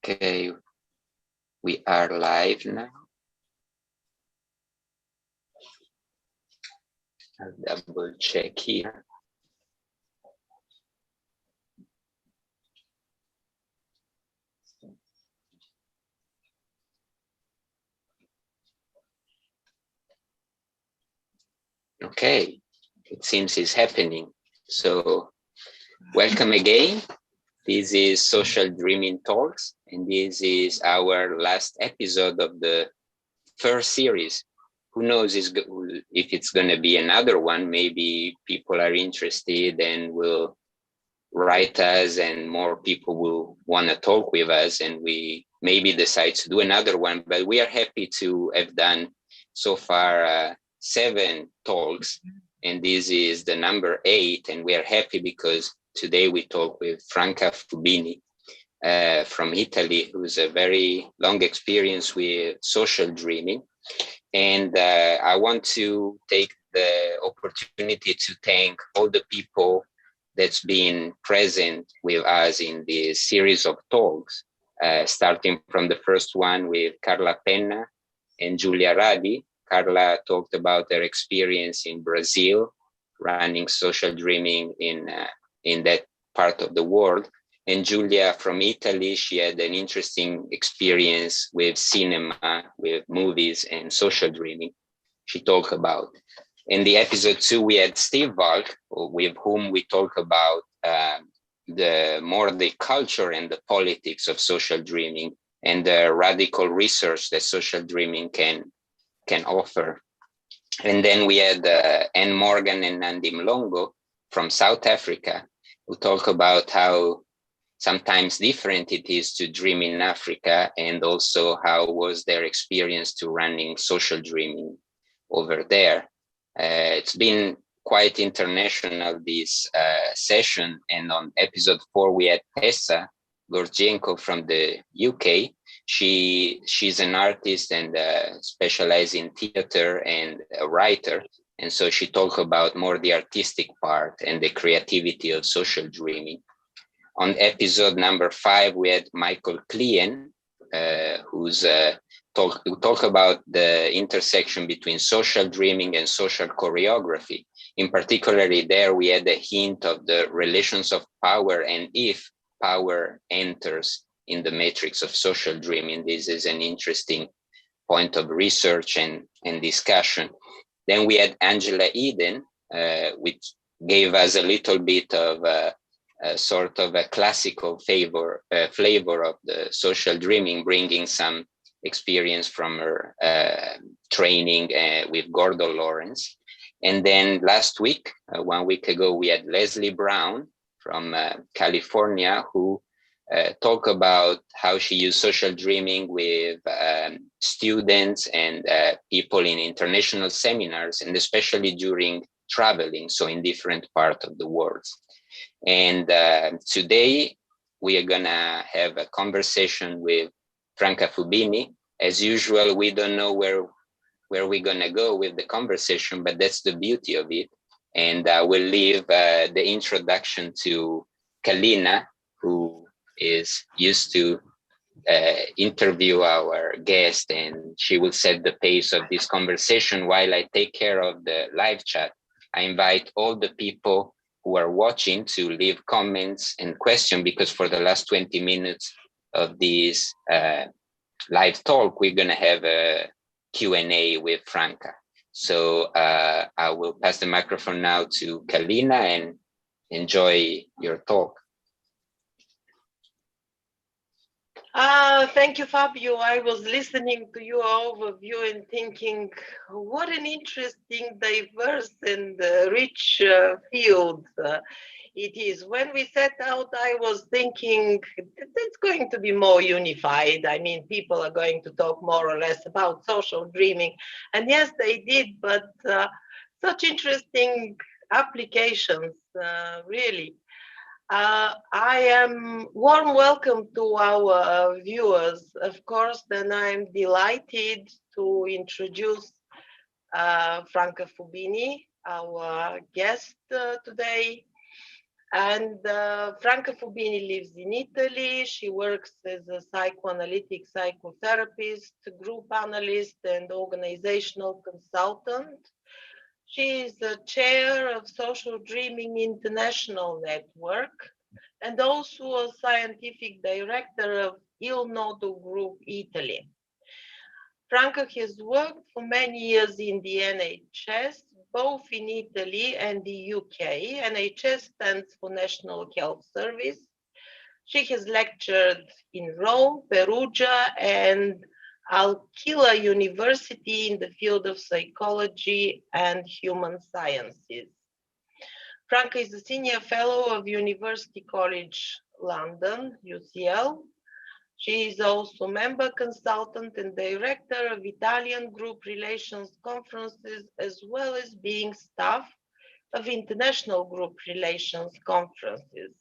Okay, we are live now. I'll double check here. Okay, it seems it's happening. So welcome again. This is Social Dreaming Talks, and this is our last episode of the first series. Who knows if it's going to be another one? Maybe people are interested and will write us, and more people will want to talk with us, and we maybe decide to do another one. But we are happy to have done so far 7 talks, and this is the number 8, and we are happy because today we talk with Franca Fubini from Italy, who's a very long experience with social dreaming. And I want to take the opportunity to thank all the people that's been present with us in this series of talks, starting from the first one with Carla Penna and Giulia Radi. Carla talked about her experience in Brazil, running social dreaming in that part of the world. And Giulia from Italy, she had an interesting experience with cinema, with movies and social dreaming. She talked about. In the episode 2, we had Steve Valk, with whom we talk about the culture and the politics of social dreaming and the radical research that social dreaming can offer. And then we had Anne Morgan and Nandi Mlongo from South Africa, who talk about how sometimes different it is to dream in Africa, and also how was their experience to running social dreaming over there. It's been quite international, this session, and on episode 4 we had Tessa Gorgienko from the UK. She's an artist and specializes in theater and a writer, and so she talked about more the artistic part and the creativity of social dreaming. On episode number 5, we had Michael Klien, who's talk about the intersection between social dreaming and social choreography. In particularly there, we had a hint of the relations of power and if power enters in the matrix of social dreaming. This is an interesting point of research and discussion. Then we had Angela Eden, which gave us a little bit of sort of a classical flavor of the social dreaming, bringing some experience from her training with Gordon Lawrence. And then last week, 1 week ago, we had Leslie Brown from California, who talked about how she used social dreaming with students and people in international seminars, and especially during traveling, so in different parts of the world. And today we are gonna have a conversation with Franca Fubini. As usual, we don't know where we're gonna go with the conversation, but that's the beauty of it. And I will leave the introduction to Kalina, who is used to interview our guest, and she will set the pace of this conversation while I take care of the live chat. I invite all the people who are watching to leave comments and questions, because for the last 20 minutes of this live talk, we're going to have a Q&A with Franca. So I will pass the microphone now to Kalina and enjoy your talk. Thank you, Fabio. I was listening to your overview and thinking, what an interesting, diverse and rich field it is. When we set out, I was thinking it's going to be more unified. I mean, people are going to talk more or less about social dreaming. And yes, they did, but such interesting applications, really. I am warm welcome to our viewers, of course, then I'm delighted to introduce Franca Fubini, our guest today. And Franca Fubini lives in Italy. She works as a psychoanalytic psychotherapist, group analyst, and organizational consultant. She is the chair of Social Dreaming International Network and also a scientific director of Il Nodo Group Italy. Franca has worked for many years in the NHS, both in Italy and the UK. NHS stands for National Health Service. She has lectured in Rome, Perugia, and Al-Qila University in the field of psychology and human sciences. Franca is a senior fellow of University College London, UCL. She is also member consultant and director of Italian group relations conferences, as well as being staff of international group relations conferences.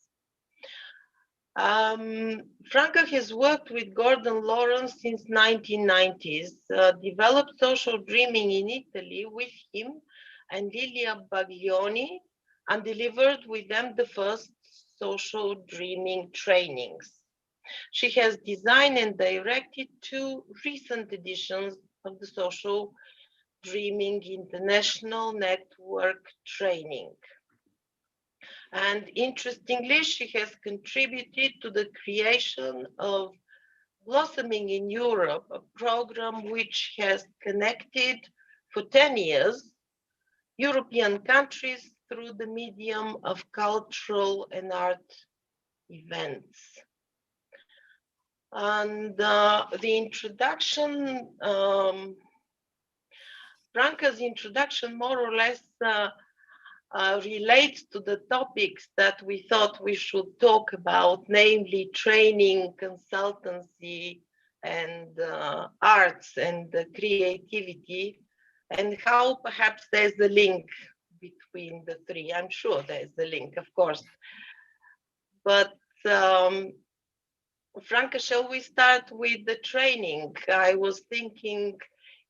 Franca has worked with Gordon Lawrence since 1990s, developed social dreaming in Italy with him and Lilia Baglioni, and delivered with them the first social dreaming trainings. She has designed and directed 2 recent editions of the Social Dreaming International Network training. And interestingly, she has contributed to the creation of Blossoming in Europe, a program which has connected for 10 years European countries through the medium of cultural and art events. And the introduction, Franca's introduction more or less relates to the topics that we thought we should talk about, namely training, consultancy, and arts and creativity, and how perhaps there's a link between the 3. I'm sure there's a link, of course. But Franca, shall we start with the training? I was thinking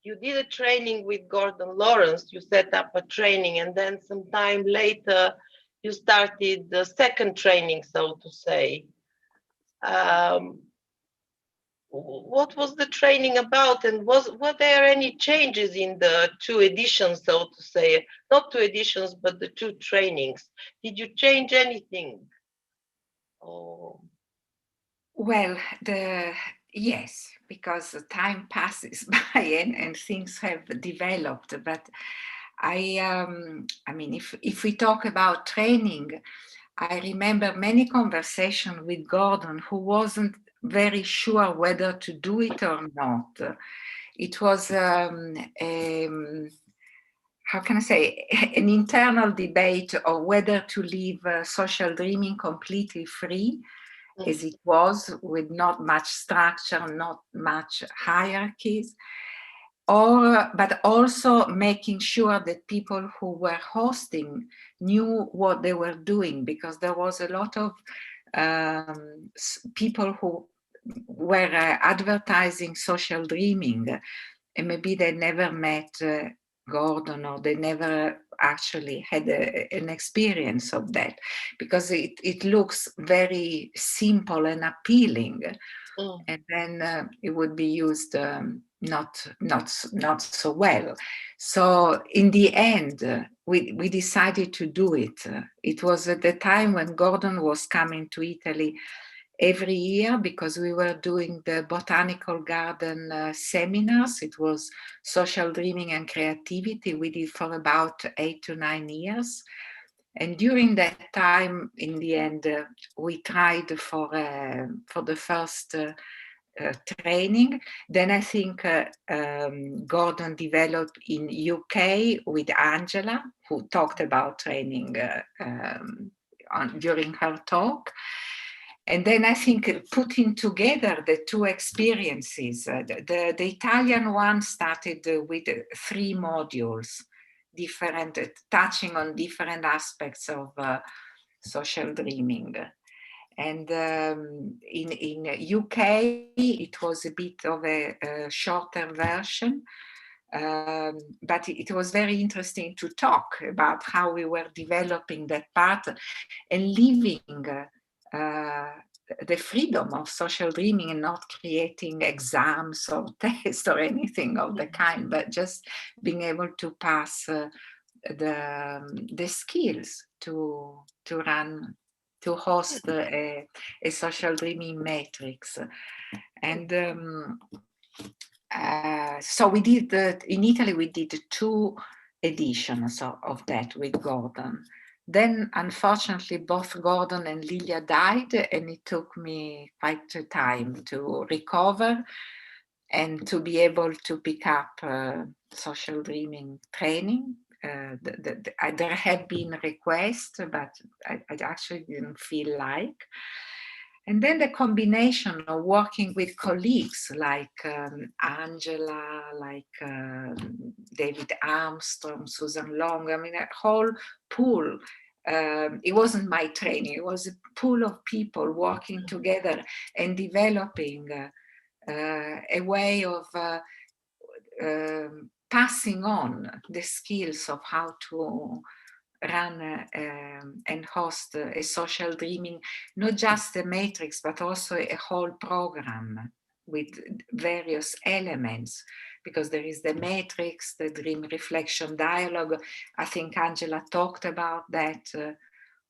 you did a training with Gordon Lawrence, you set up a training, and then some time later you started the second training, so to say. What was the training about, and were there any changes in the 2 editions, so to say? Not 2 editions, but the 2 trainings. Did you change anything? Oh. Well, yes, because time passes by and things have developed. But I mean, if we talk about training, I remember many conversations with Gordon, who wasn't very sure whether to do it or not. It was how can I say, an internal debate of whether to leave social dreaming completely free, as it was, with not much structure, not much hierarchies, but also making sure that people who were hosting knew what they were doing, because there was a lot of people who were advertising social dreaming, and maybe they never met Gordon, or they never actually had an experience of that, because it looks very simple and appealing, and then it would be used not so well. So in the end, we decided to do it. It was at the time when Gordon was coming to Italy every year, because we were doing the botanical garden seminars. It was social dreaming and creativity. We did for about 8 to 9 years. And during that time, in the end, we tried for the first training. Then I think Gordon developed in UK with Angela, who talked about training during her talk. And then I think putting together the 2 experiences, the Italian one started with 3 modules, different, touching on different aspects of social dreaming. And in UK, it was a bit of a shorter version, But it was very interesting to talk about how we were developing that part and living the freedom of social dreaming and not creating exams or tests or anything of the kind, but just being able to pass the skills to run, to host a social dreaming matrix. And so we did in Italy, we did 2 editions of that with Gordon. Then, unfortunately, both Gordon and Lilia died, and it took me quite a time to recover and to be able to pick up social dreaming training. There have been requests, but I actually didn't feel like. And then the combination of working with colleagues like Angela, like David Armstrong, Susan Long, I mean, a whole pool. It wasn't my training, it was a pool of people working together and developing a way of passing on the skills of how to run and host a social dreaming, not just a matrix, but also a whole program with various elements, because there is the matrix, the dream reflection dialogue. I think Angela talked about that,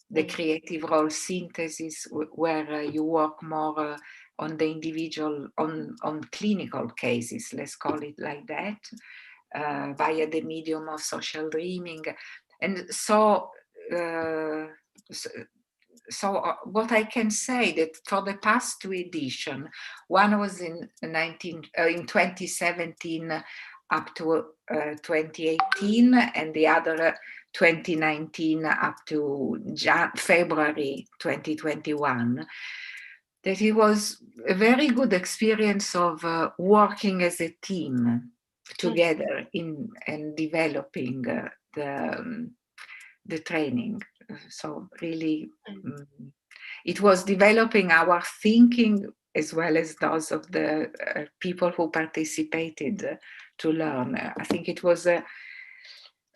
the creative role synthesis, where you work more on the individual, on clinical cases, let's call it like that, via the medium of social dreaming. And so, what I can say that for the past 2 editions, one was in 2017 up to 2018, and the other 2019 up to February 2021, that it was a very good experience of working as a team together in and developing the training. So really, it was developing our thinking as well as those of the people who participated to learn. I think it was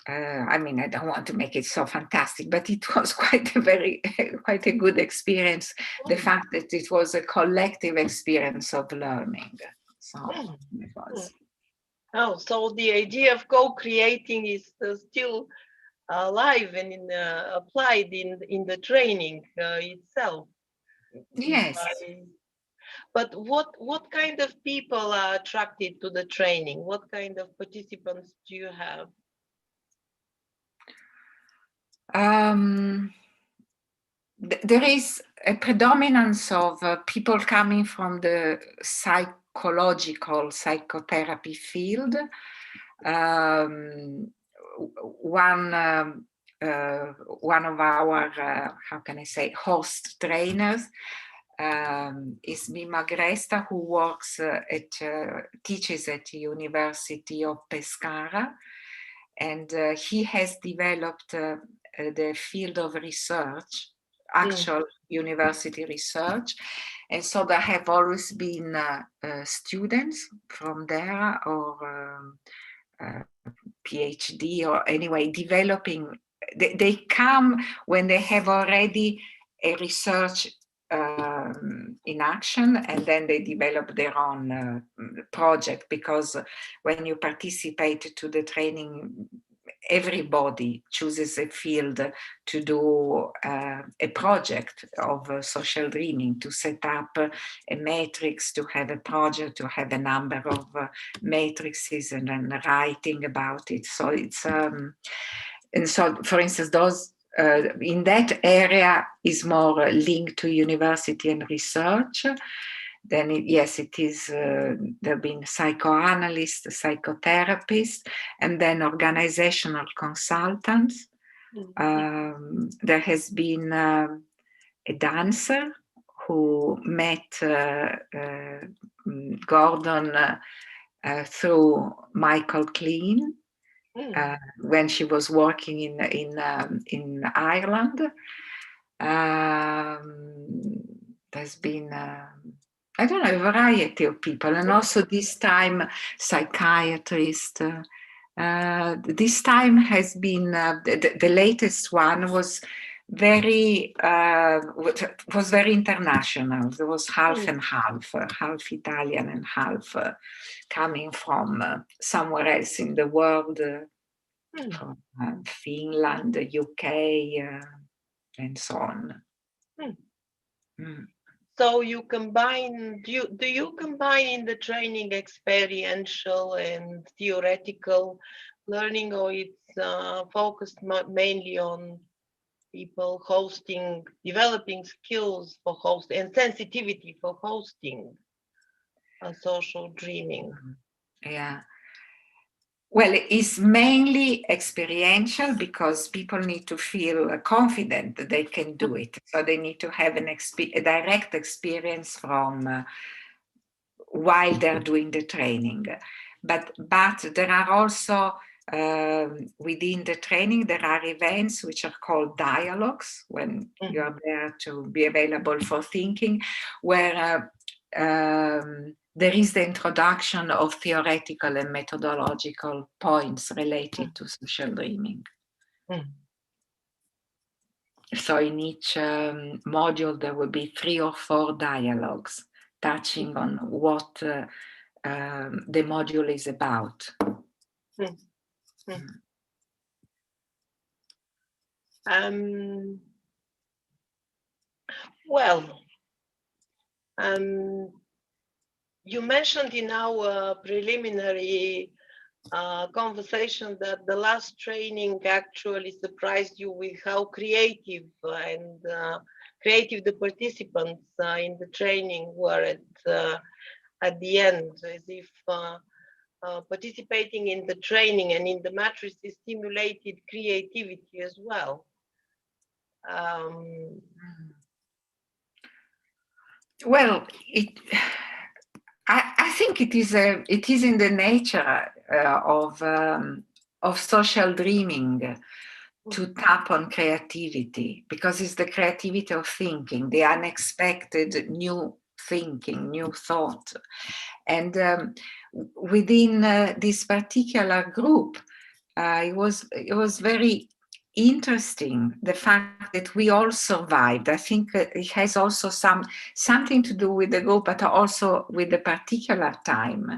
I mean, I don't want to make it so fantastic, but it was quite a good experience. The fact that it was a collective experience of learning. So it was. Oh, so the idea of co-creating is still alive and applied in the training itself. Yes. But what kind of people are attracted to the training? What kind of participants do you have? There is a predominance of people coming from the psychological psychotherapy field. One of our, how can I say, host trainers is Mima Gresta, who works teaches at the University of Pescara, and he has developed the field of research, actual university research, and so there have always been students from there or PhD or anyway developing. They come when they have already a research in action, and then they develop their own project, because when you participate to the training, everybody chooses a field to do a project of social dreaming, to set up a matrix, to have a project, to have a number of matrices, and then writing about it. So it's and so, for instance, those in that area is more linked to university and research. Then yes, it is, there have been psychoanalysts, psychotherapists, and then organizational consultants. There has been a dancer who met Gordon through Michael Clean. When she was working in Ireland. There's been I don't know, a variety of people, and also this time psychiatrists. This time has been the latest one was very international. There was half and half, half Italian and half coming from somewhere else in the world, from Finland, the UK, and so on. So you combine, do you combine in the training experiential and theoretical learning, or it's focused mainly on people hosting, developing skills for host and sensitivity for hosting social dreaming? Yeah. Well, it's mainly experiential because people need to feel confident that they can do it. So they need to have a direct experience from while they're doing the training. But there are also, within the training, there are events which are called dialogues, when you are there to be available for thinking, where there is the introduction of theoretical and methodological points related to social dreaming. So in each module, there will be 3 or 4 dialogues touching on what the module is about. You mentioned in our preliminary conversation that the last training actually surprised you with how creative the participants in the training were at the end, as if participating in the training and in the matrices stimulated creativity as well. Well, I think it is in the nature of social dreaming to tap on creativity, because it's the creativity of thinking, the unexpected new thinking, new thought. And within this particular group, it was very interesting, the fact that we all survived. I think it has also something to do with the group, but also with the particular time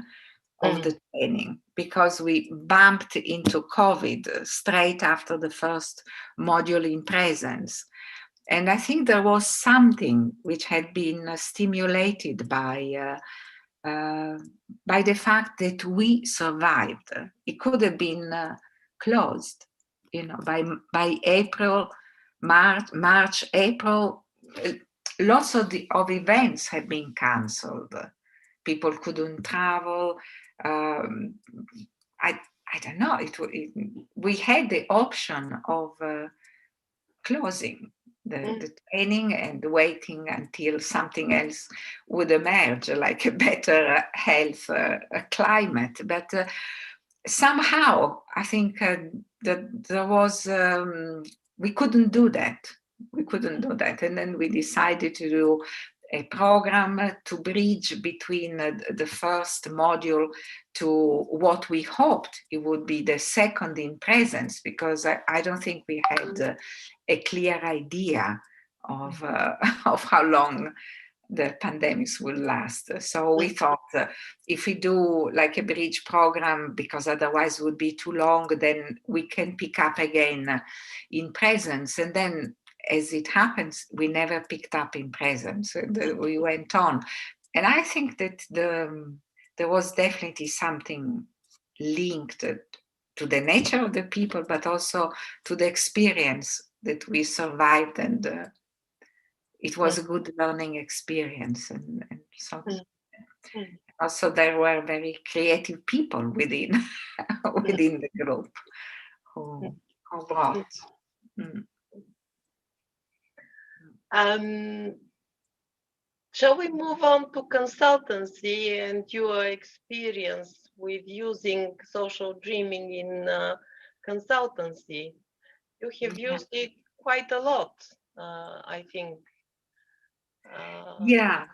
of the training, because we bumped into COVID straight after the first module in presence. And I think there was something which had been stimulated by the fact that we survived. It could have been closed, by April, March, April. Lots of events had been cancelled. People couldn't travel. I don't know. We had the option of closing the training and waiting until something else would emerge, like a better health climate. But somehow, I think that there was, we couldn't do that. And then we decided to do a program to bridge between the first module to what we hoped it would be the second in presence, because I don't think we had a clear idea of how long the pandemics will last. So we thought if we do like a bridge program, because otherwise it would be too long, then we can pick up again in presence. And then, as it happens, we never picked up in presence. We went on. And I think that there was definitely something linked to the nature of the people, but also to the experience that we survived. And it was a good learning experience. And so also there were very creative people within the group who brought. Shall we move on to consultancy and your experience with using social dreaming in consultancy? You have used it quite a lot, I think. Yeah.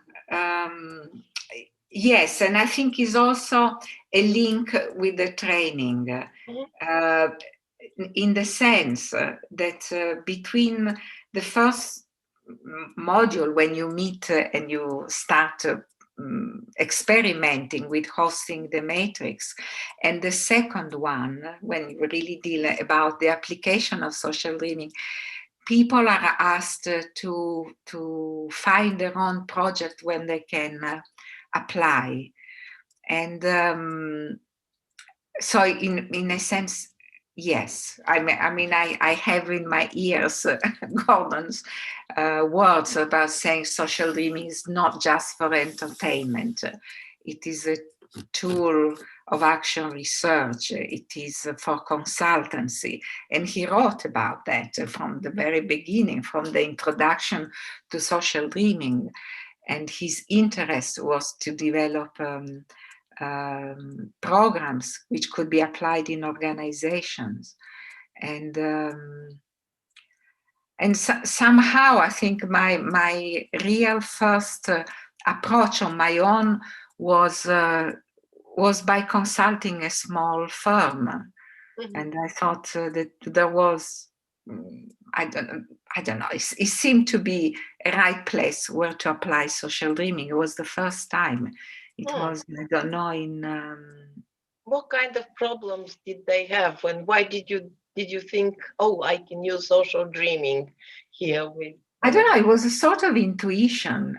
Yes, and I think is also a link with the training, in the sense that between the first module, when you meet and you start experimenting with hosting the matrix, and the second one, when you really deal about the application of social dreaming, people are asked to find their own project when they can apply. And so in a sense, yes, I have in my ears Gordon's words about saying social dreaming is not just for entertainment. It is a tool of action research. It is for consultancy. And he wrote about that from the very beginning, from the introduction to social dreaming. And his interest was to develop programs which could be applied in organizations. And somehow I think my real first approach on my own was by consulting a small firm. And I thought that there was, I don't know, it seemed to be a right place where to apply social dreaming. It was the first time. It was, I don't know, in... What kind of problems did they have? And why did you think, oh, I can use social dreaming here with... I don't know, it was a sort of intuition.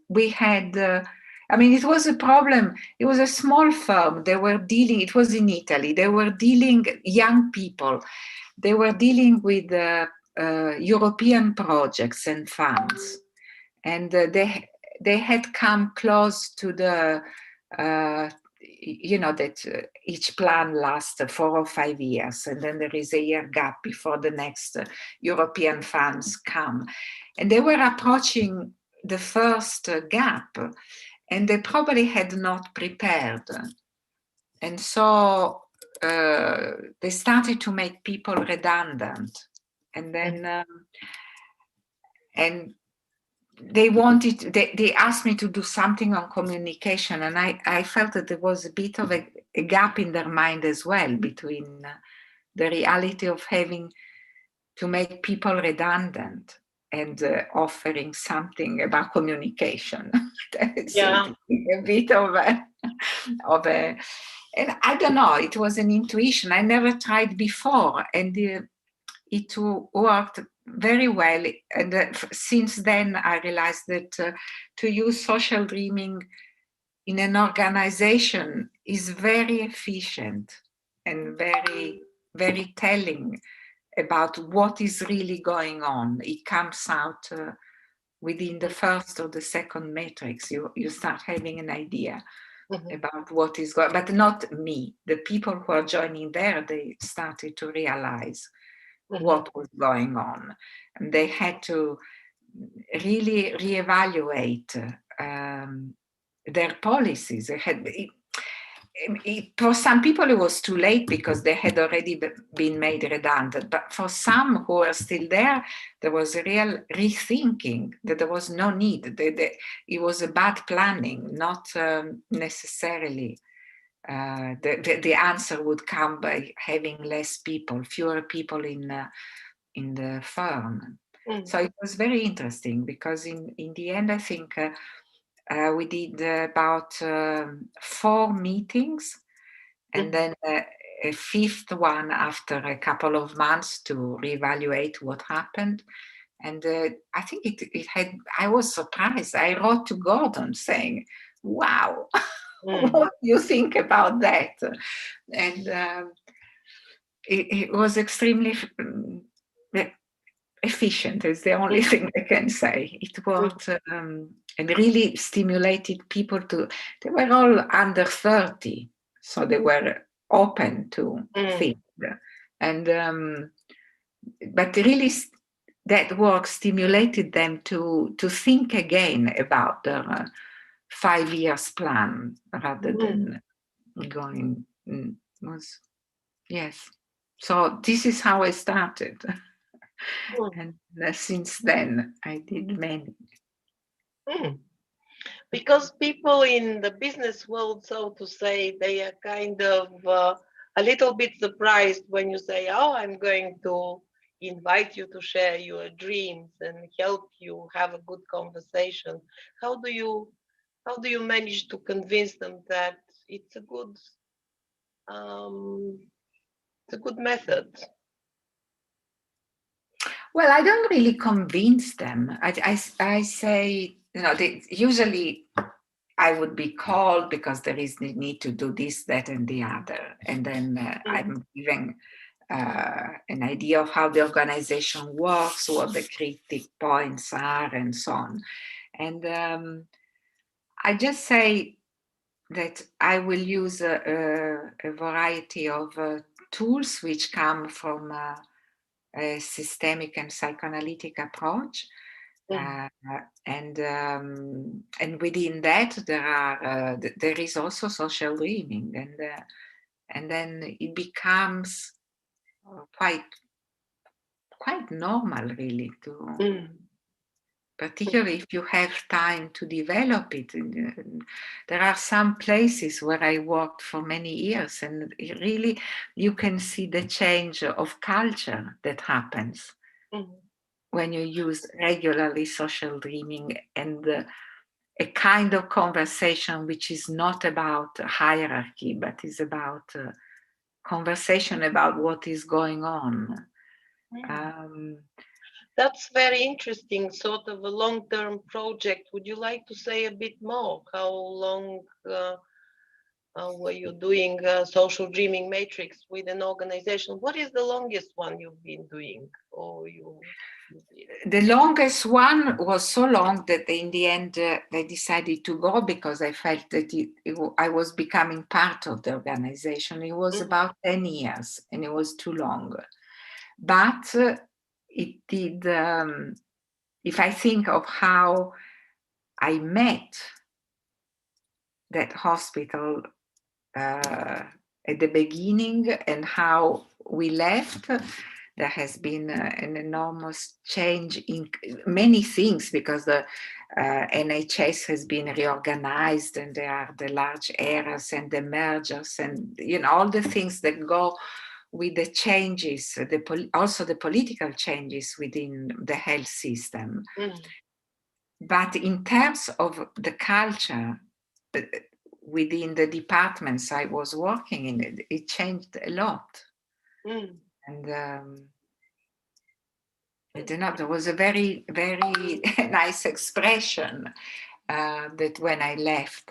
We had... it was a problem. It was a small firm. They were dealing, it was in Italy, they were dealing, young people, they were dealing with European projects and funds. And they had come close to the, that each plan lasts 4 or 5 years, and then there is a year gap before the next European funds come. And they were approaching the first gap, and they probably had not prepared. And so they started to make people redundant. And then, and they asked me to do something on communication. And I felt that there was a bit of a gap in their mind as well, between the reality of having to make people redundant and offering something about communication. Yeah. A bit of a, and I don't know, it was an intuition. I never tried before, and it worked very well. And since then, I realized that to use social dreaming in an organization is very efficient and very, very telling about what is really going on. It comes out within the first or the second matrix. You start having an idea about what is going on, but not me. The people who are joining there, they started to realize what was going on. And they had to really reevaluate their policies. They had, for some people it was too late because they had already been made redundant, but for some who were still there, there was a real rethinking that there was no need. It was a bad planning, not necessarily. The answer would come by having less people, fewer people in the firm. So it was very interesting because in the end, I think we did about 4 meetings, and then a 5th one after a couple of months to reevaluate what happened. And I think it had, I was surprised. I wrote to Gordon saying, wow, what do you think about that? And it was extremely efficient, is the only thing I can say. It worked and really stimulated people they were all under 30, so they were open to think. And but really that work stimulated them to think again about their 5 years plan rather than going, yes. So this is how I started. And since then, I did many. Because people in the business world, so to say, they are kind of a little bit surprised when you say, oh, I'm going to invite you to share your dreams and help you have a good conversation. How do you manage to convince them that it's a good method? Well, I don't really convince them. I say, usually I would be called because there is the need to do this, that, and the other. And then I'm giving an idea of how the organization works, what the critic points are, and so on. And I just say that I will use a variety of tools which come from a systemic and psychoanalytic approach. And within that there is also social dreaming, and then it becomes quite normal, really, to particularly if you have time to develop it. There are some places where I worked for many years, and really you can see the change of culture that happens when you use regularly social dreaming, and a kind of conversation which is not about hierarchy, but is about conversation about what is going on. That's very interesting, sort of a long-term project. Would you like to say a bit more? How long were you doing social dreaming matrix with an organization? What is the longest one you've been doing? Or you did? The longest one was so long that in the end they decided to go, because I felt that I was becoming part of the organization. It was about 10 years and it was too long. But it did, if I think of how I met that hospital at the beginning and how we left, there has been an enormous change in many things, because the NHS has been reorganized, and there are the large errors and the mergers and all the things that go with the changes, also the political changes within the health system. But in terms of the culture within the departments I was working in, it changed a lot. And I don't know, there was a very, very nice expression that when I left,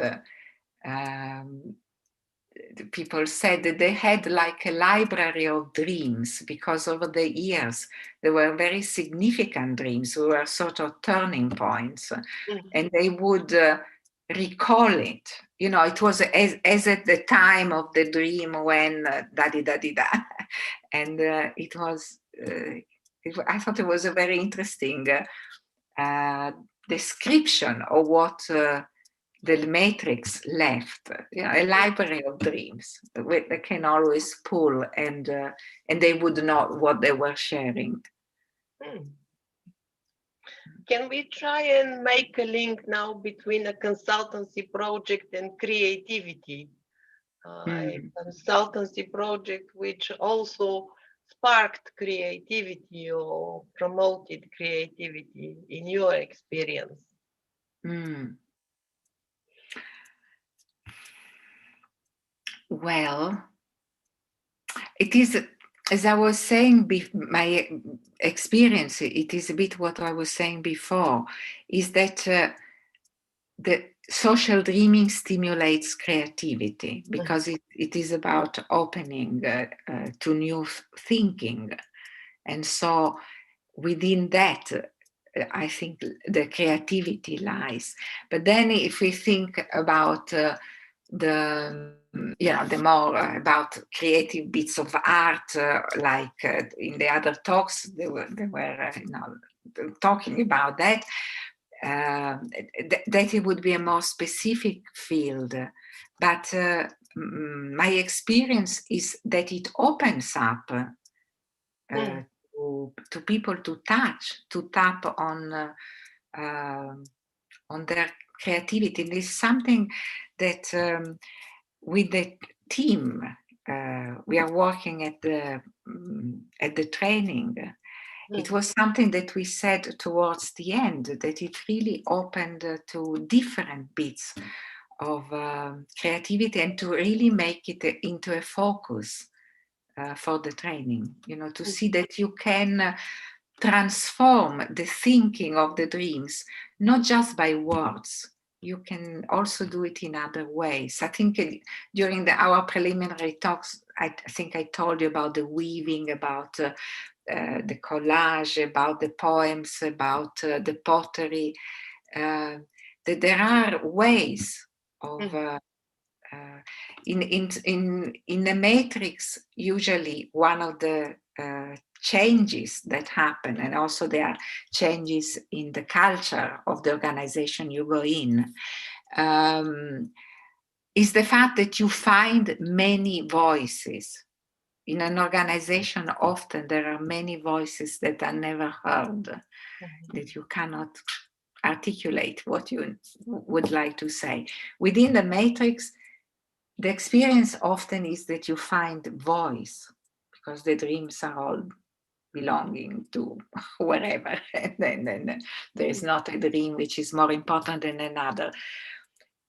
the people said that they had like a library of dreams, because over the years there were very significant dreams who were sort of turning points, and they would recall it. It was as at the time of the dream when da-di-da-di-da. And it was, I thought it was a very interesting description of what the matrix left, a library of dreams they can always pull, and they would know what they were sharing. Can we try and make a link now between a consultancy project and creativity? A consultancy project which also sparked creativity or promoted creativity, in your experience? Well, it is, as I was saying, my experience, it is a bit what I was saying before, is that the social dreaming stimulates creativity, because it is about opening to new thinking. And so within that, I think the creativity lies. But then if we think about the more about creative bits of art, like in the other talks, they were talking about that, that it would be a more specific field. But my experience is that it opens up to people to tap on their creativity. It is something that with the team we are working at the training. It was something that we said towards the end, that it really opened to different bits of creativity and to really make it into a focus for the training, to see that you can transform the thinking of the dreams, not just by words. You can also do it in other ways. I think during our preliminary talks, I think I told you about the weaving, about the collage, about the poems, about the pottery, that there are ways of in the matrix. Usually one of the changes that happen, and also there are changes in the culture of the organization you go in, is the fact that you find many voices. In an organization, often there are many voices that are never heard, that you cannot articulate what you would like to say. Within the matrix, the experience often is that you find voice, because the dreams are all belonging to wherever, and then there is not a dream which is more important than another.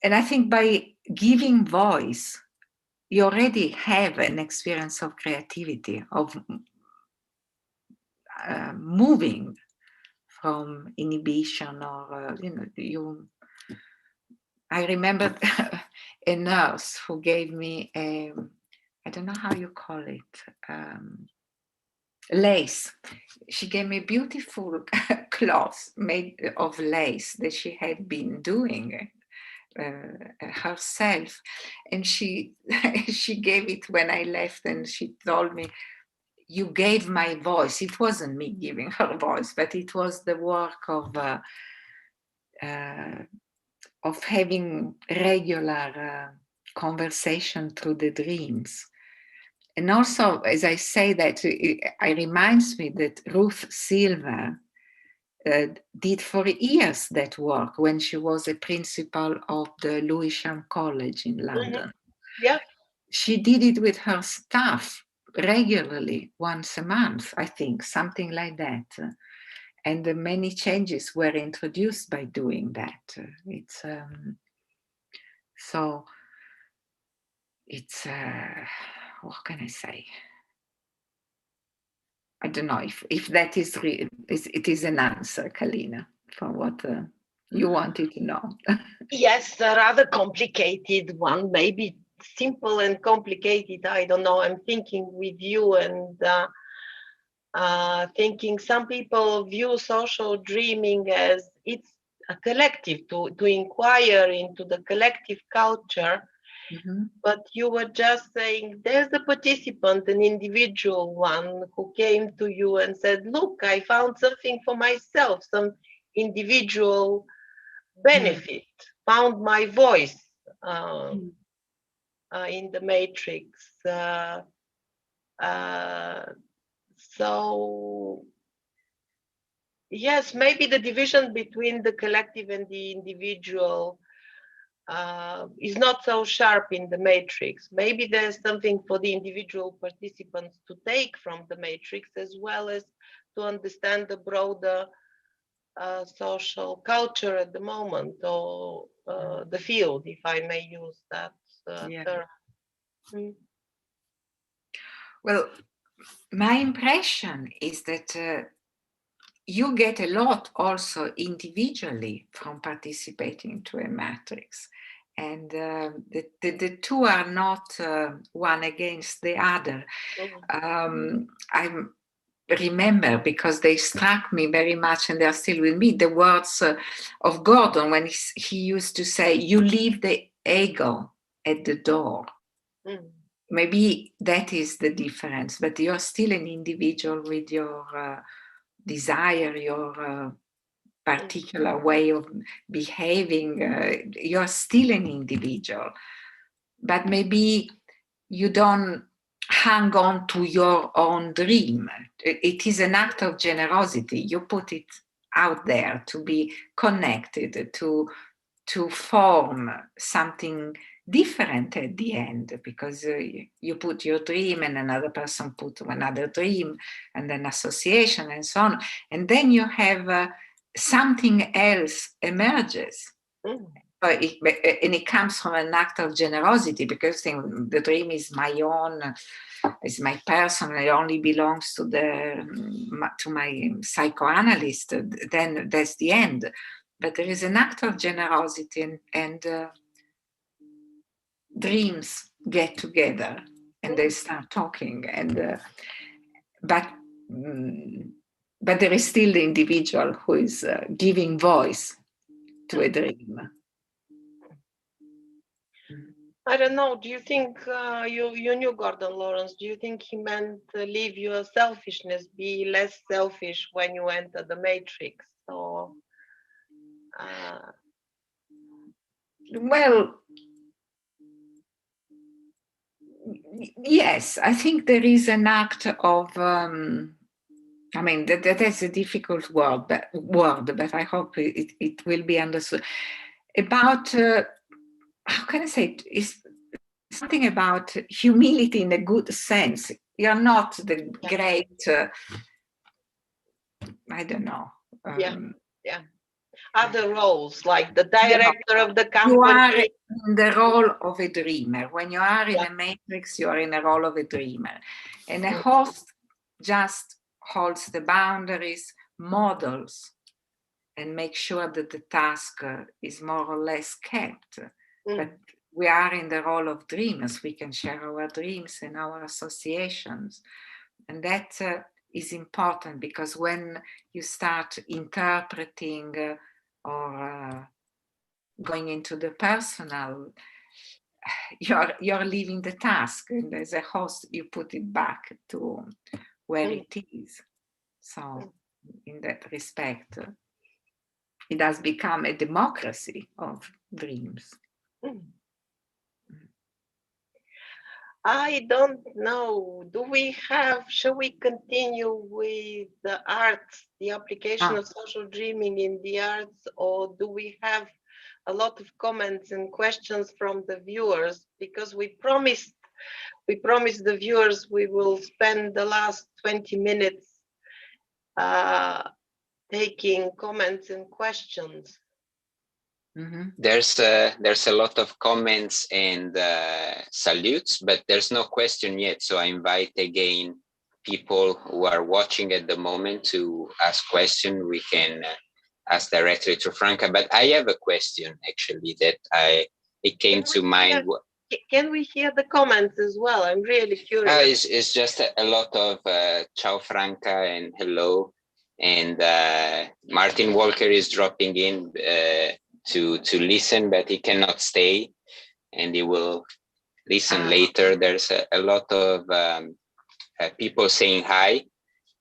And I think by giving voice, you already have an experience of creativity, of moving from inhibition, or I remember a nurse who gave me I don't know how you call it, lace. She gave me beautiful cloths made of lace that she had been doing herself, and she gave it when I left, and she told me, "You gave my voice." It wasn't me giving her voice, but it was the work of having regular conversation through the dreams. And also, as I say that, it reminds me that Ruth Silver did for years that work when she was a principal of the Lewisham College in London. Yeah. She did it with her staff regularly, once a month, I think, something like that. And many changes were introduced by doing that. It's so it's what can I say? I don't know if that is real. It is an answer, Kalina, for what you wanted to know. Yes, a rather complicated one, maybe simple and complicated. I don't know. I'm thinking with you and thinking some people view social dreaming as it's a collective, to inquire into the collective culture. Mm-hmm. But you were just saying there's a participant, an individual one, who came to you and said, look, I found something for myself, some individual benefit, found my voice in the matrix. So yes, maybe the division between the collective and the individual is not so sharp in the matrix. Maybe there's something for the individual participants to take from the matrix, as well as to understand the broader social culture at the moment, or the field, if I may use that term. Well, my impression is that you get a lot also individually from participating to a matrix. And the two are not one against the other. I remember, because they struck me very much and they are still with me, the words of Gordon when he used to say, you leave the ego at the door. Maybe that is the difference, but you're still an individual with your desire, your particular way of behaving. You're still an individual, but maybe you don't hang on to your own dream. It is an act of generosity. You put it out there to be connected, to form something different at the end, because you put your dream and another person put another dream and an association and so on. And then you have something else emerges. Mm. And it comes from an act of generosity, because the dream is my own, is my personal, it only belongs to my psychoanalyst, then that's the end. But there is an act of generosity, and dreams get together and they start talking, and but there is still the individual who is giving voice to a dream. I don't know. Do you think you knew Gordon Lawrence? Do you think he meant leave your selfishness, be less selfish when you enter the matrix? Or well, yes, I think there is an act of. I mean, that's a difficult word, but I hope it will be understood. About how can I say it? Is something about humility in a good sense. You're not the great, I don't know. Yeah. Other roles, like the director of the company. You are in the role of a dreamer. When you are in a matrix, you are in the role of a dreamer. And a host just holds the boundaries, models, and makes sure that the task is more or less kept. But we are in the role of dreamers. We can share our dreams and our associations. And that is important, because when you start interpreting or going into the personal, you're leaving the task, and as a host you put it back to where it is. So in that respect, it has become a democracy of dreams. I don't know. Shall we continue with the arts, the application of social dreaming in the arts, or do we have a lot of comments and questions from the viewers? Because we promised the viewers we will spend the last 20 minutes taking comments and questions. Mm-hmm. There's a lot of comments and salutes, but there's no question yet. So I invite again people who are watching at the moment to ask questions. We can ask directly to Franca. But I have a question actually that it came to mind. Can we hear the comments as well? I'm really curious. It's just a lot of ciao Franca and hello, and Martin Walker is dropping in to listen, but he cannot stay, and he will listen later. There's a lot of people saying hi,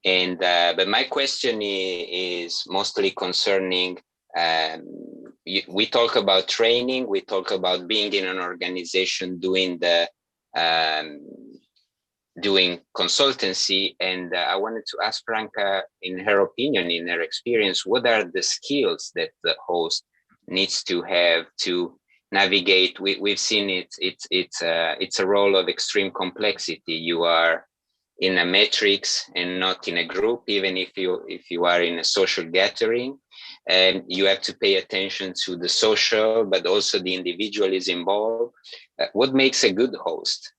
and but my question is mostly concerning. We talk about training. We talk about being in an organization, doing consultancy, and I wanted to ask Franca, in her opinion, in her experience, what are the skills that the host needs to have to navigate? We've seen it's a role of extreme complexity. You are in a matrix and not in a group, even if you are in a social gathering, and you have to pay attention to the social, but also the individual is involved. What makes a good host?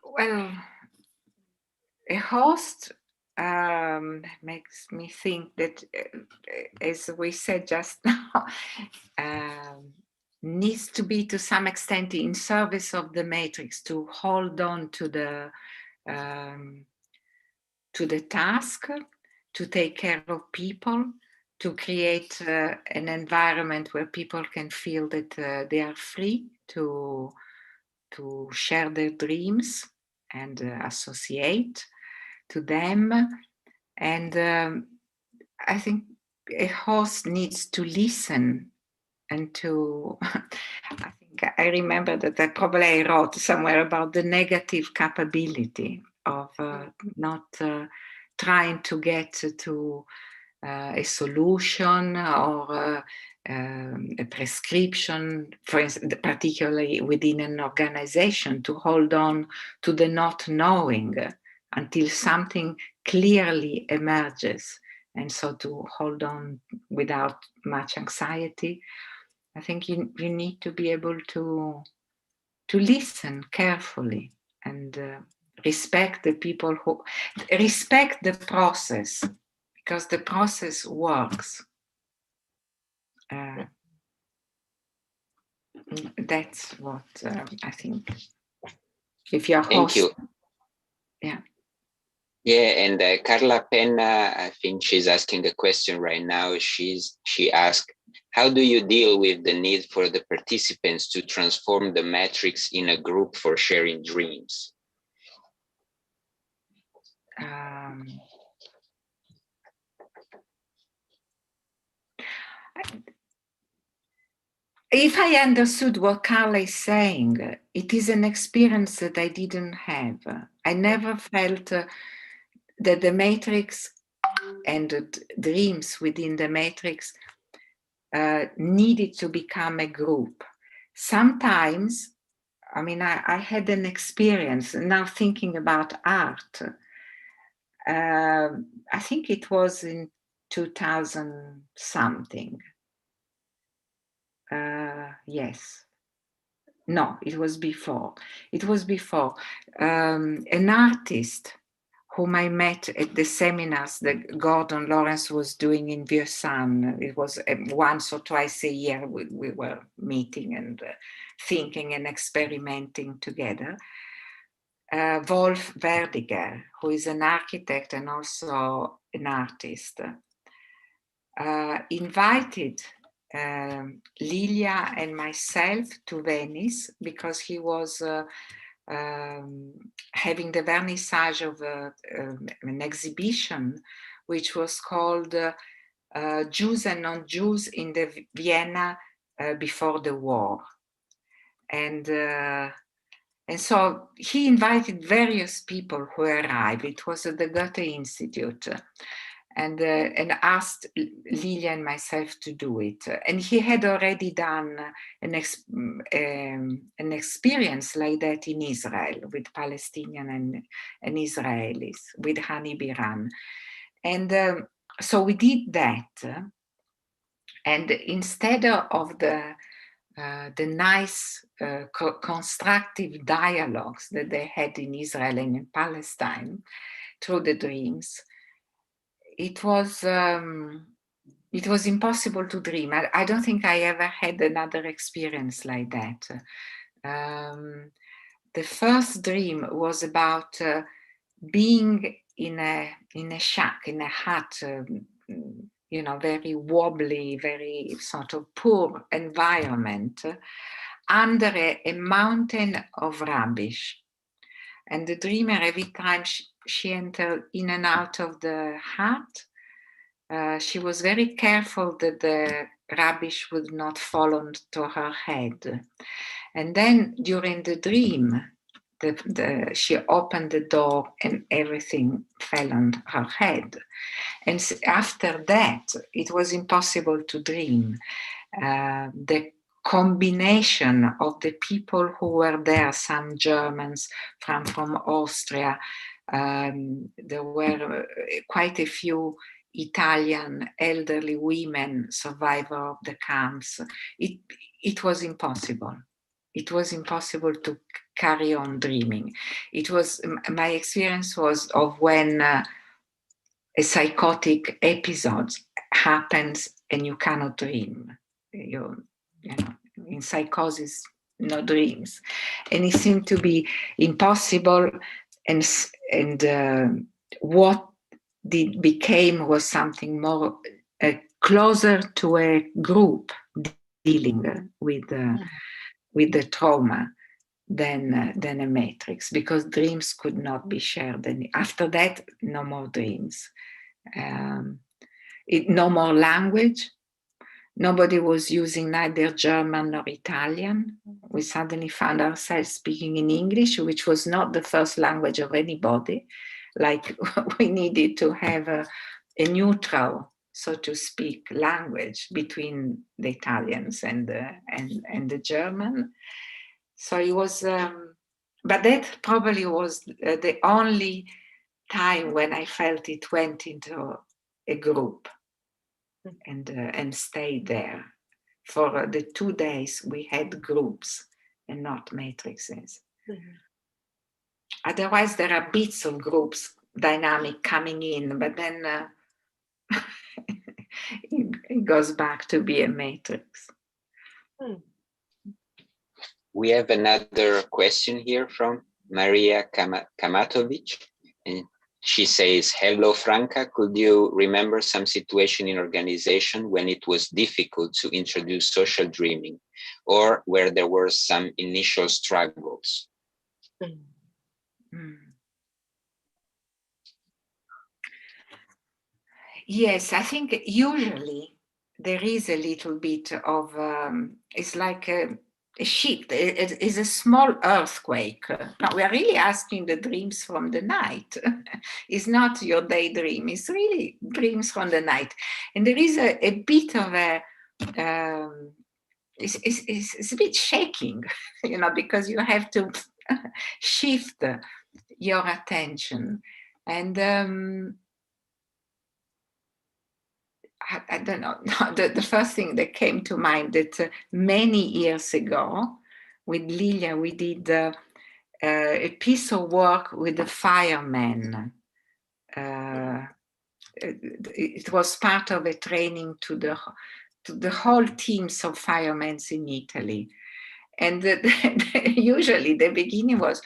Well, a host makes me think that, as we said just now, needs to be to some extent in service of the matrix, to hold on to the task, to take care of people, to create an environment where people can feel that they are free to share their dreams and associate to them. And I think a host needs to listen and to, I think think I remember that I wrote somewhere about the negative capability of not trying to get to a solution or a prescription, for instance, particularly within an organization, to hold on to the not knowing until something clearly emerges. And so to hold on without much anxiety. I think you need to be able to listen carefully and respect the people who respect the process, because the process works. That's what I think. If you're Thank you. Yeah. Yeah, and Carla Penna, I think she's asking a question right now. She asked, how do you deal with the need for the participants to transform the matrix in a group for sharing dreams? If I understood what Carla is saying, it is an experience that I didn't have. I never felt that the matrix and the dreams within the matrix needed to become a group. Sometimes, I mean, I had an experience, now thinking about art, I think it was in 2000 something. Yes. No, it was before. It was before. An artist whom I met at the seminars that Gordon Lawrence was doing in Vieux-San. It was once or twice a year we were meeting and thinking and experimenting together. Wolf Verdiger, who is an architect and also an artist, invited Lilia and myself to Venice because he was having the vernissage of an exhibition which was called Jews and Non-Jews in the Vienna before the war. And so he invited various people who arrived. It was at the Goethe Institute. And asked Lilia and myself to do it. And he had already done an experience like that in Israel with Palestinians and Israelis, with Hani Biran. And so we did that. And instead of the nice constructive dialogues that they had in Israel and in Palestine through the dreams, it was impossible to dream. I don't think I ever had another experience like that. The first dream was about being in a shack, in a hut, very wobbly, very sort of poor environment, under a mountain of rubbish. And the dreamer, every time she entered in and out of the hut, she was very careful that the rubbish would not fall onto her head. And then during the dream, she opened the door and everything fell on her head. And after that, it was impossible to dream. The combination of the people who were there, some Germans from Austria, there were quite a few Italian elderly women, survivor of the camps. It was impossible. It was impossible to carry on dreaming. My experience was of when a psychotic episode happens and you cannot dream. You know, in psychosis, no dreams. And it seemed to be impossible, and what became was something more closer to a group dealing with the trauma than a matrix, because dreams could not be shared. And after that, no more dreams. No more language. Nobody was using neither German nor Italian. we suddenly found ourselves speaking in English, which was not the first language of anybody. Like we needed to have a neutral, so to speak, language between the Italians and the German. So it was, but that probably was the only time when I felt it went into a group and stayed there. For the 2 days we had groups and not matrices. Mm-hmm. Otherwise there are bits of groups dynamic coming in, but then it goes back to be a matrix. We have another question here from Maria Kamatovic, and she says, hello, Franca. Could you remember some situation in organization when it was difficult to introduce social dreaming or where there were some initial struggles? Yes, I think usually there is a little bit of, it's like a shift, it is a small earthquake. Now we are really asking the dreams from the night. It's not your daydream, it's really dreams from the night. And there is a bit of a, it's a bit shaking, you know, because you have to shift your attention. And I don't know, the first thing that came to mind that many years ago with Lilia, we did a piece of work with the firemen. It was part of a training to the whole teams of firemen in Italy. And usually the beginning was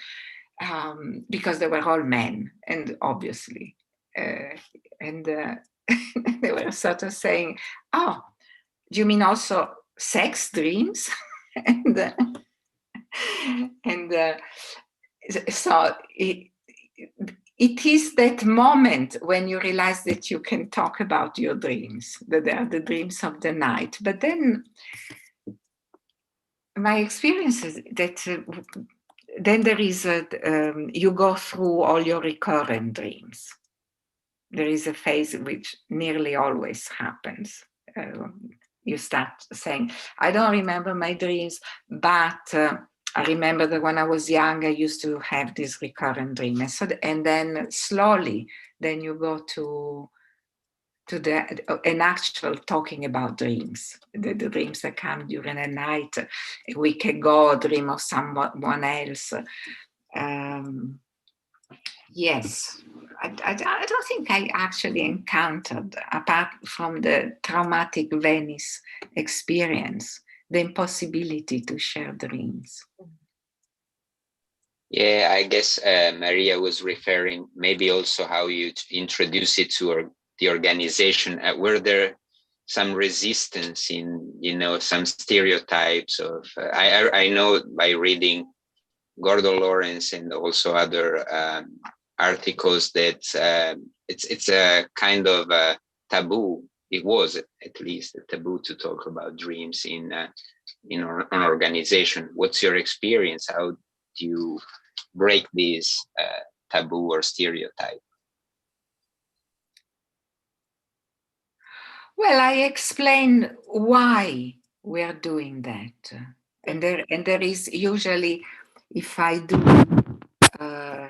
because they were all men, and obviously, they were sort of saying, oh, do you mean also sex dreams? So it is that moment when you realize that you can talk about your dreams, that they are the dreams of the night. But then my experience is that then there is you go through all your recurrent dreams. There is a phase which nearly always happens. You start saying, I don't remember my dreams, but I remember that when I was young, I used to have this recurrent dream. And then slowly, then you go to an actual talking about dreams, the dreams that come during the night, a week ago, dream of someone else. Yes, I don't think I actually encountered, apart from the traumatic Venice experience, the impossibility to share dreams. Yeah, I guess Maria was referring maybe also how you introduce it to the organization. Were there some resistance in, you know, some stereotypes of, I know by reading Gordon Lawrence and also other articles that it's a kind of a taboo. It was at least a taboo to talk about dreams in an organization. What's your experience? How do you break this taboo or stereotype? Well, I explain why we are doing that, and there is usually, if I do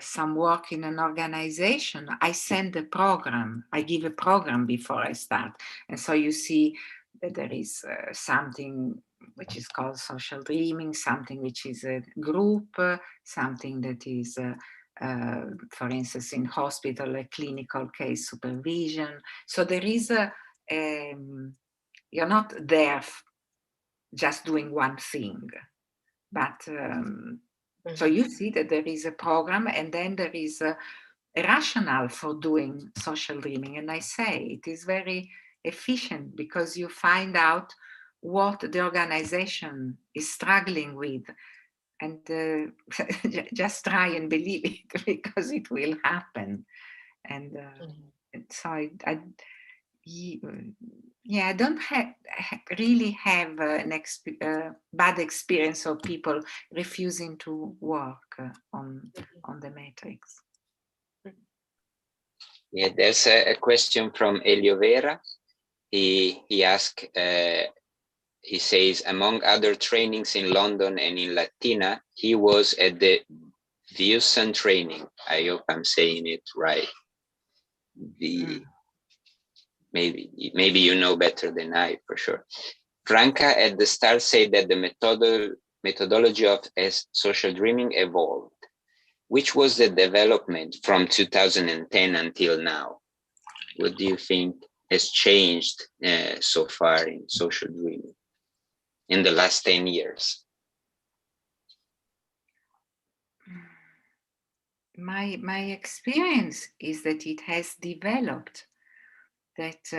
some work in an organization, I send a program. I give a program before I start, and so you see that there is something which is called social dreaming, something which is a group, something that is, for instance, in hospital, a clinical case supervision. So there is you're not there just doing one thing, but so you see that there is a program, and then there is a rationale for doing social dreaming. And I say it is very efficient because you find out what the organization is struggling with, and just try and believe it because it will happen. And so yeah, I don't really have an bad experience of people refusing to work on the matrix. Yeah, there's a question from Elio Vera. He asked, he says, among other trainings in London and in Latina, he was at the Viusan training. I hope I'm saying it right. Maybe you know better than I, for sure. Franca at the start said that the methodology of social dreaming evolved. Which was the development from 2010 until now? What do you think has changed so far in social dreaming in the last 10 years? My experience is that it has developed, that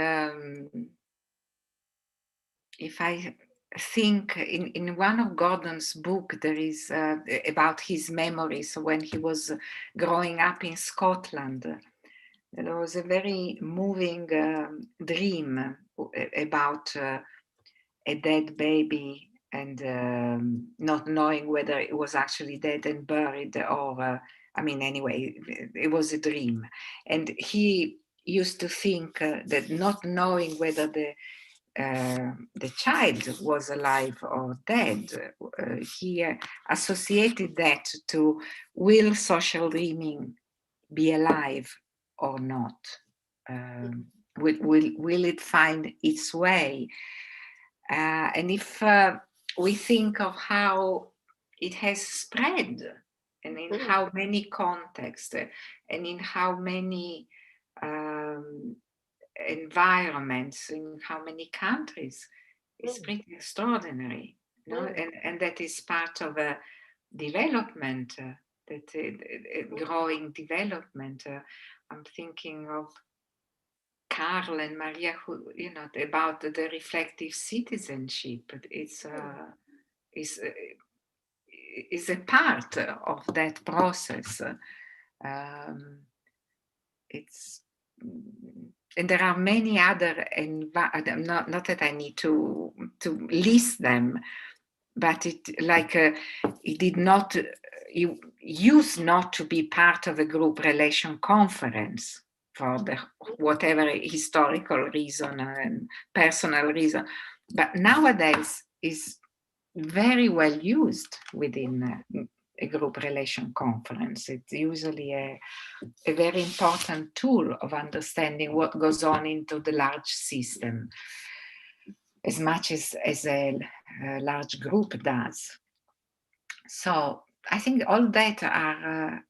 if I think in one of Gordon's book, there is about his memories when he was growing up in Scotland. There was a very moving dream about a dead baby and not knowing whether it was actually dead and buried or, anyway, it was a dream. And he used to think that not knowing whether the child was alive or dead, he associated that to, will social dreaming be alive or not? Will it find its way? And if we think of how it has spread and in how many contexts and in how many environments, in how many countries, it's pretty extraordinary. No? And that is part of a development, growing development. I'm thinking of Carl and Maria, who, about the reflective citizenship. It's is a part of that process. And there are many other, not that I need to list them, but it did not, you used not to be part of a group relation conference for whatever historical reason and personal reason, but nowadays is very well used within a group relation conference. It's usually a very important tool of understanding what goes on into the large system, as much as a large group does. So I think all that are,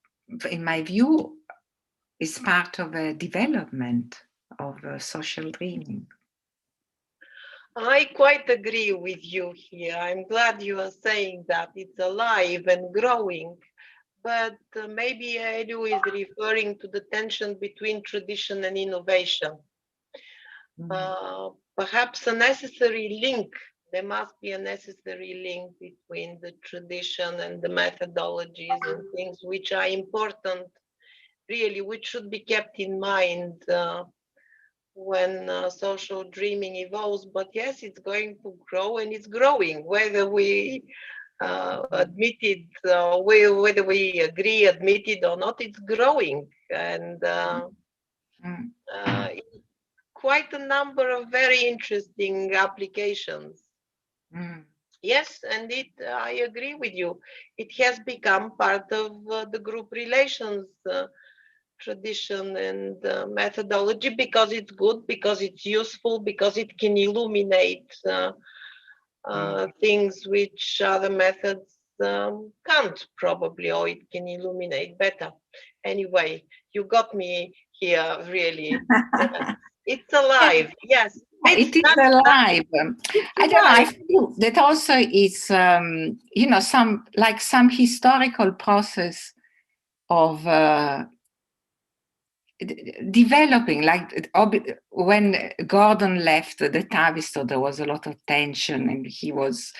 in my view, is part of a development of social dreaming. I quite agree with you here. I'm glad you are saying that it's alive and growing, but maybe Edu is referring to the tension between tradition and innovation. Perhaps a necessary link. There must be a necessary link between the tradition and the methodologies and things which are important, really, which should be kept in mind when social dreaming evolves. But yes, it's going to grow, and it's growing, whether we admit it, whether we agree, admit it or not, it's growing. And quite a number of very interesting applications. Yes, and I agree with you. It has become part of the group relations tradition and methodology, because it's good, because it's useful, because it can illuminate things which other methods can't probably, or it can illuminate better. Anyway, you got me here, really. It's alive, yes. It is alive. I don't know, I feel that also is, some historical process of developing, like when Gordon left the Tavistock, there was a lot of tension and he was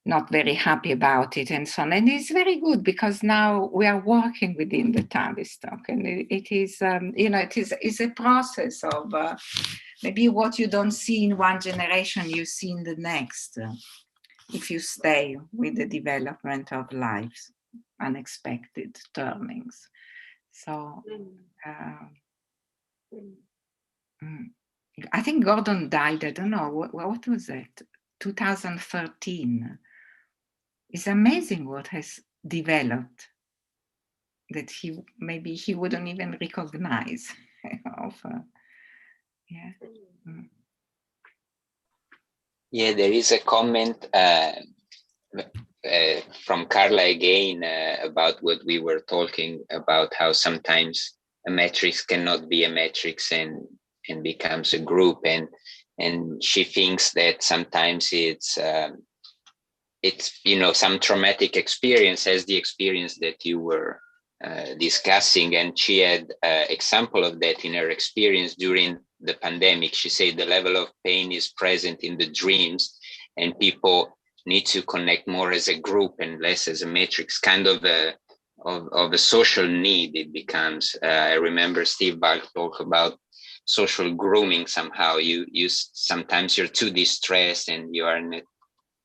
not very happy about it and so on. And it's very good because now we are working within the Tavistock, and it is, it's a process of maybe what you don't see in one generation, you see in the next, if you stay with the development of lives, unexpected turnings. So I think Gordon died, I don't know, what was it? 2013. It's amazing what has developed that maybe he wouldn't even recognize. Yeah, there is a comment from Carla again about what we were talking about, how sometimes a matrix cannot be a matrix and becomes a group, and she thinks that sometimes it's some traumatic experience as the experience that you were discussing, and she had example of that in her experience during the pandemic. She said the level of pain is present in the dreams, and people need to connect more as a group and less as a matrix, kind of a social need it becomes. I remember Steve Bach talk about social grooming. Somehow you sometimes you're too distressed and you are in a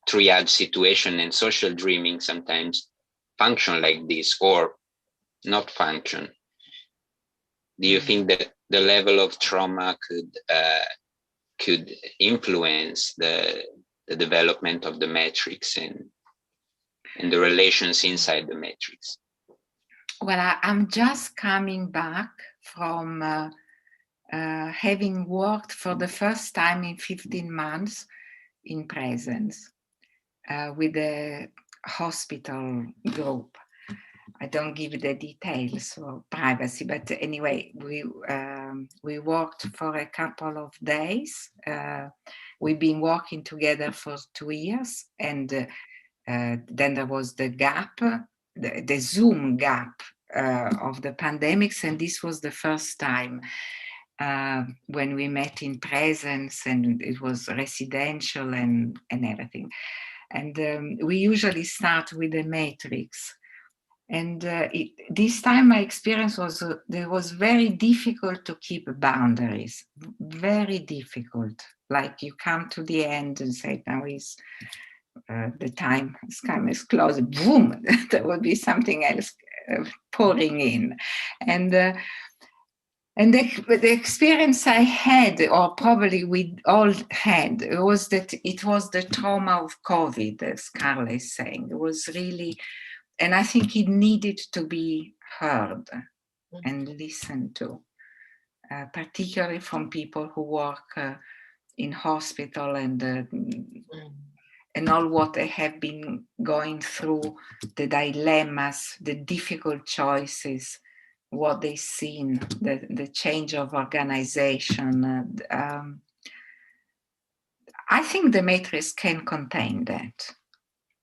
triage situation, and social dreaming sometimes function like this or not function. Do you think that the level of trauma could influence the development of the matrix and the relations inside the matrix? Well, I'm just coming back from having worked for the first time in 15 months in presence with a hospital group. I don't give the details for privacy, but anyway, we worked for a couple of days. We've been working together for 2 years, and then there was the gap, the Zoom gap of the pandemics, and this was the first time when we met in presence, and it was residential and everything. And we usually start with the matrix. And this time my experience was, it was very difficult to keep boundaries, very difficult. Like you come to the end and say, now is the time is close, boom, there will be something else pouring in. And the experience I had, or probably we all had, was that it was the trauma of COVID, as Carla is saying. It was really, and I think it needed to be heard and listened to, particularly from people who work in hospital and all what they have been going through, the dilemmas, the difficult choices, what they've seen, the change of organization. I think the matrix can contain that.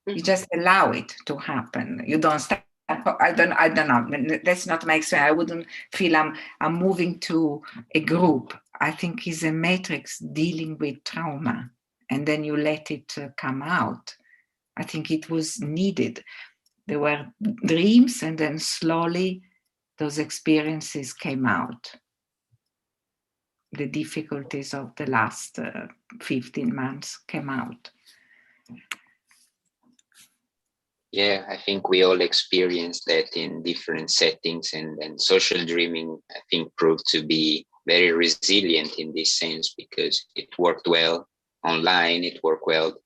You just allow it to happen. You don't start. I don't know. That's not my experience. I wouldn't feel I'm moving to a group. I think it's a matrix dealing with trauma, and then you let it come out. I think it was needed. There were dreams, and then slowly those experiences came out. The difficulties of the last 15 months came out. Yeah, I think we all experienced that in different settings, and social dreaming, I think, proved to be very resilient in this sense, because it worked well online, it worked well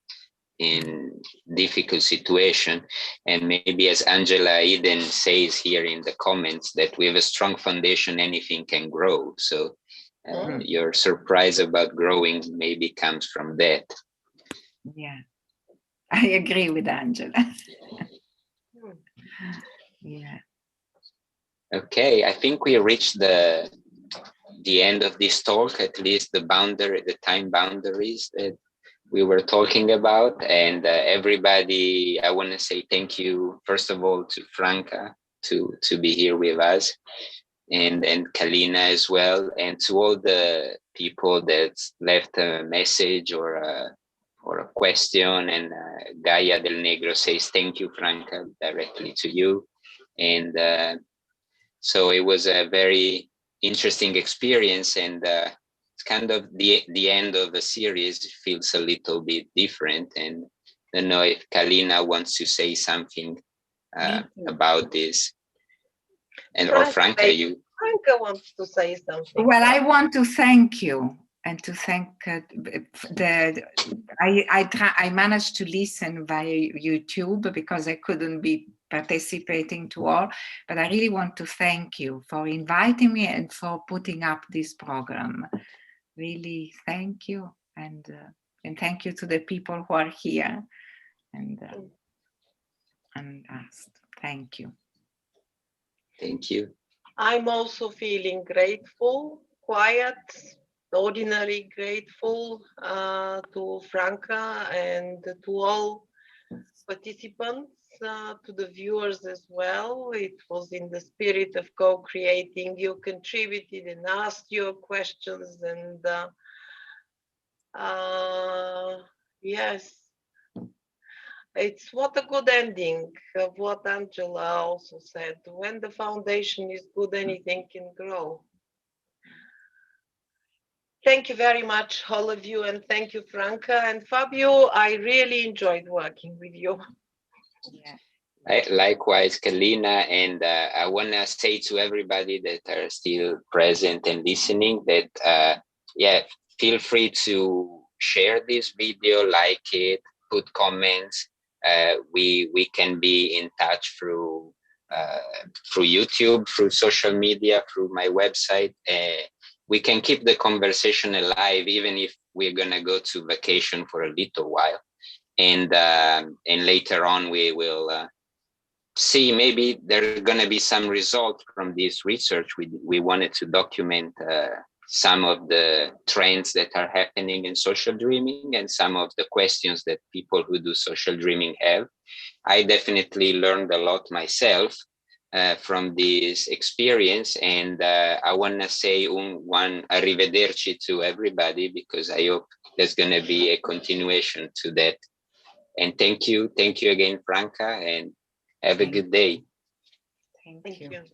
in difficult situation. And maybe, as Angela Eden says here in the comments, that with a strong foundation, anything can grow. So your surprise about growing maybe comes from that. Yeah, I agree with Angela. Yeah. Okay, I think we reached the end of this talk, at least the time boundaries that we were talking about. And everybody, I want to say thank you, first of all, to Franca to be here with us, and Kalina as well, and to all the people that left a message or a question. And Gaia del Negro says thank you, Franca, directly to you. And so it was a very interesting experience, and kind of the end of the series. It feels a little bit different, and I don't know if Kalina wants to say something about this, and or Franca, Franca wants to say something. Well, I want to thank you and to thank I managed to listen via YouTube because I couldn't be participating to all, but I really want to thank you for inviting me and for putting up this program. Really, thank you, and thank you to the people who are here and asked. Thank you. Thank you. I'm also feeling grateful, quiet, ordinarily grateful to Franca and to all participants, to the viewers as well. It was in the spirit of co-creating. You contributed and asked your questions, and yes, it's what a good ending of what Angela also said. When the foundation is good, anything can grow. Thank you very much, all of you, and thank you, Franca and Fabio. I really enjoyed working with you. Yeah. Likewise, Kalina, and I want to say to everybody that are still present and listening that, feel free to share this video, like it, put comments. We can be in touch through YouTube, through social media, through my website. We can keep the conversation alive, even if we're gonna go to vacation for a little while, and later on we will see, maybe there's gonna be some result from this research. We wanted to document some of the trends that are happening in social dreaming and some of the questions that people who do social dreaming have. I definitely learned a lot myself from this experience, and I want to say one arrivederci to everybody, because I hope there's going to be a continuation to that. And thank you again, Franca, and have a good day. Thank you.